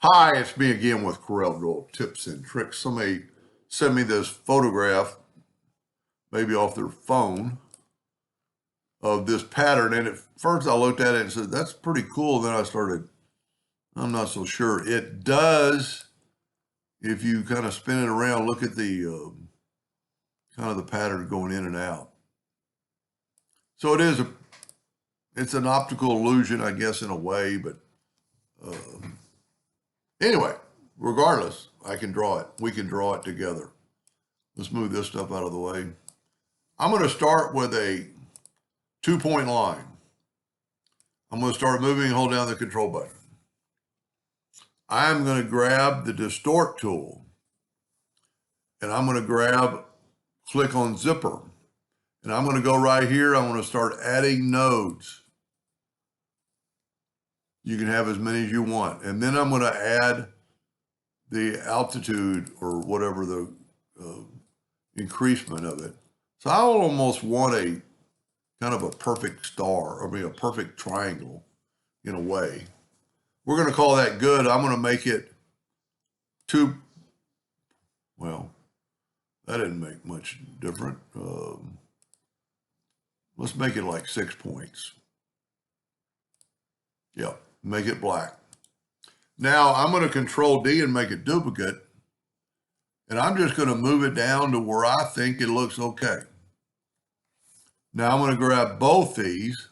Hi, it's me again with Corel Draw Tips and Tricks. Somebody sent me this photograph, maybe off their phone, of this pattern. And at first I looked at it and said, that's pretty cool. Then I started, I'm not so sure. It does, if you kind of spin it around, look at the kind of the pattern going in and out. So it's an optical illusion, I guess, in a way, but anyway, regardless, I can draw it. We can draw it together. Let's move this stuff out of the way. I'm going to start with a 2-point line. I'm going to start moving and hold down the control button. I'm going to grab the distort tool and I'm going to click on zipper. And I'm going to go right here. I'm going to start adding nodes. You can have as many as you want. And then I'm going to add the altitude or whatever the increasement of it. So I almost want a kind of a perfect star, a perfect triangle in a way. We're going to call that good. I'm going to make it well, that didn't make much different. Let's make it like 6 points. Yep, make it black. Now I'm going to Control D and make it duplicate. And I'm just going to move it down to where I think it looks okay. Now I'm going to grab both these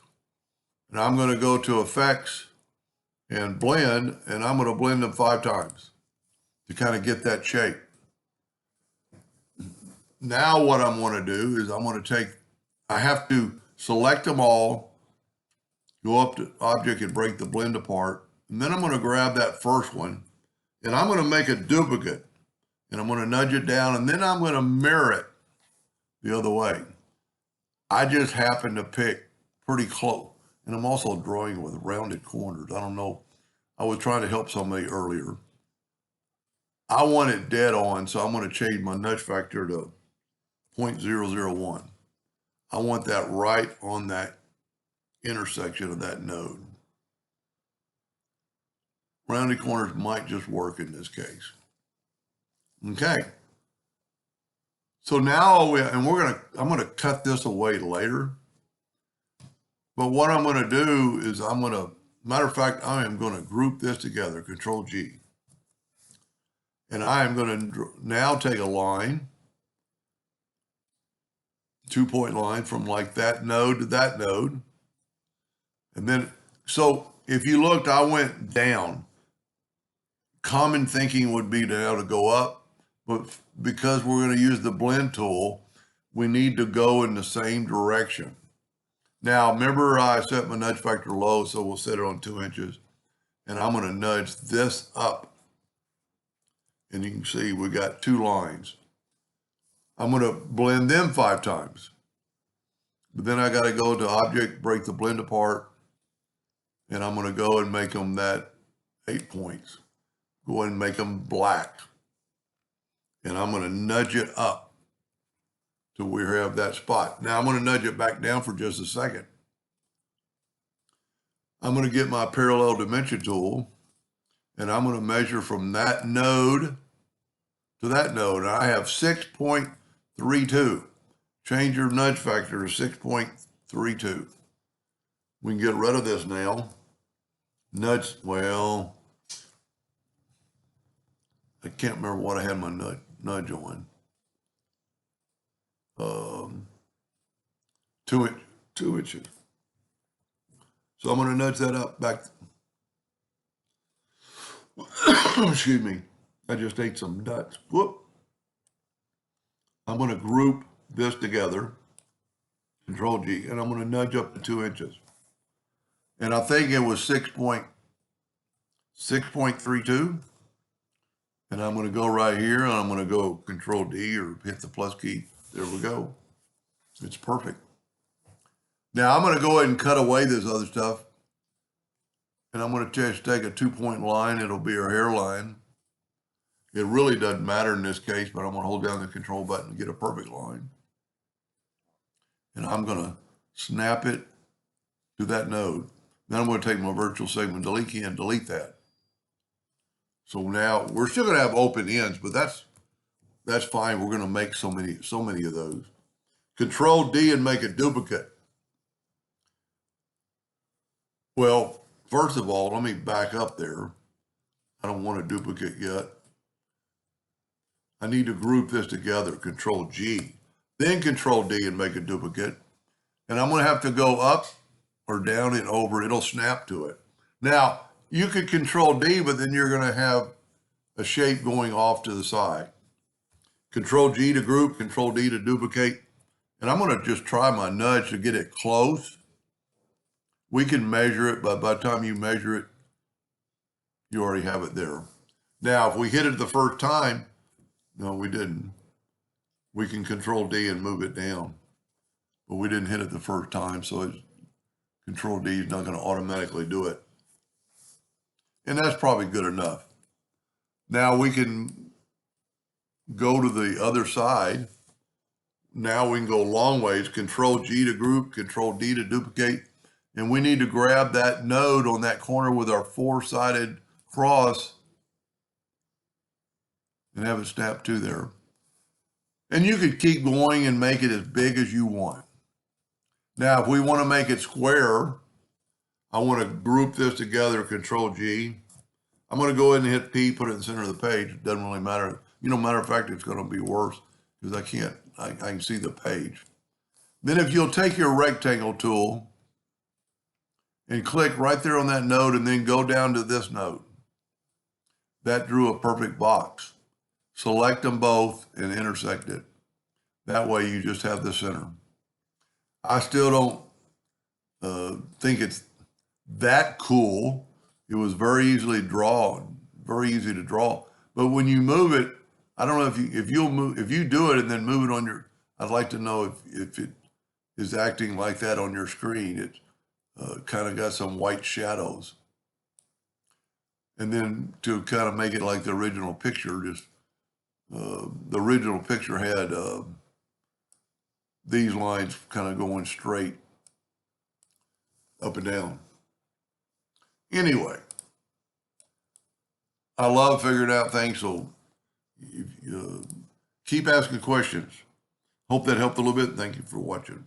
and I'm going to go to Effects and Blend, and I'm going to blend them 5 times to kind of get that shape. Now what I'm going to do is I have to select them all, go up to Object and break the blend apart, and then I'm going to grab that first one and I'm going to make a duplicate and I'm going to nudge it down and then I'm going to mirror it the other way. I just happen to pick pretty close, and I'm also drawing with rounded corners. I don't know. I was trying to help somebody earlier. I want it dead on, so I'm going to change my nudge factor to 0.001. I want that right on that intersection of that node. Rounded corners might just work in this case. Okay. So now I'm going to cut this away later. But what I'm going to do is matter of fact, I am going to group this together, Control G. And I am going to now take a line, 2-point line from like that node to that node. And then, so if you looked, I went down. Common thinking would be now to go up, but because we're going to use the blend tool, we need to go in the same direction. Now, remember I set my nudge factor low, so we'll set it on 2 inches. And I'm going to nudge this up. And you can see we got 2 lines. I'm going to blend them 5 times. But then I got to go to Object, break the blend apart. And I'm going to go and make them that 8 points. Go ahead and make them black. And I'm going to nudge it up till we have that spot. Now I'm going to nudge it back down for just a second. I'm going to get my parallel dimension tool and I'm going to measure from that node to that node. And I have 6.32. Change your nudge factor to 6.32. We can get rid of this now. Nudge, well, I can't remember what I had my nudge on. 2 inches. So I'm going to nudge that up back. Excuse me. I just ate some nuts. Whoop. I'm going to group this together. Control G. And I'm going to nudge up to 2 inches. And I think it was 6.32. And I'm going to go right here and I'm going to go Control D or hit the plus key. There we go. It's perfect. Now I'm going to go ahead and cut away this other stuff. And I'm going to just take a 2-point line. It'll be our hairline. It really doesn't matter in this case, but I'm going to hold down the control button and get a perfect line. And I'm going to snap it to that node. Then I'm going to take my virtual segment delete key and delete that. So now we're still going to have open ends, but that's fine. We're going to make so many of those. Control D and make a duplicate. Well, first of all, let me back up there. I don't want a duplicate yet. I need to group this together, Control G, then Control D and make a duplicate. And I'm going to have to go up or down and over. It'll snap to it. Now, you could Control D, but then you're going to have a shape going off to the side. Control G to group, Control D to duplicate. And I'm going to just try my nudge to get it close. We can measure it, but by the time you measure it, you already have it there. Now, if we hit it the first time, no, we didn't. We can Control D and move it down. But we didn't hit it the first time, so Control D is not going to automatically do it. And that's probably good enough. Now we can go to the other side. Now we can go long ways. Control G to group, Control D to duplicate. And we need to grab that node on that corner with our four-sided cross and have it snap to there. And you could keep going and make it as big as you want. Now, if we want to make it square, I want to group this together, Control G. I'm going to go ahead and hit P, put it in the center of the page. It doesn't really matter. Matter of fact, it's going to be worse because I can see the page. Then if you'll take your rectangle tool and click right there on that node and then go down to this node. That drew a perfect box. Select them both and intersect it. That way you just have the center. I still don't think it's that cool. It was very easy to draw. But when you move it, I don't know if you do it and then move it on your. I'd like to know if it is acting like that on your screen. It kind of got some white shadows. And then to kind of make it like the original picture, the original picture had these lines kind of going straight up and down. Anyway, I love figuring out things, so keep asking questions. Hope that helped a little bit. Thank you for watching.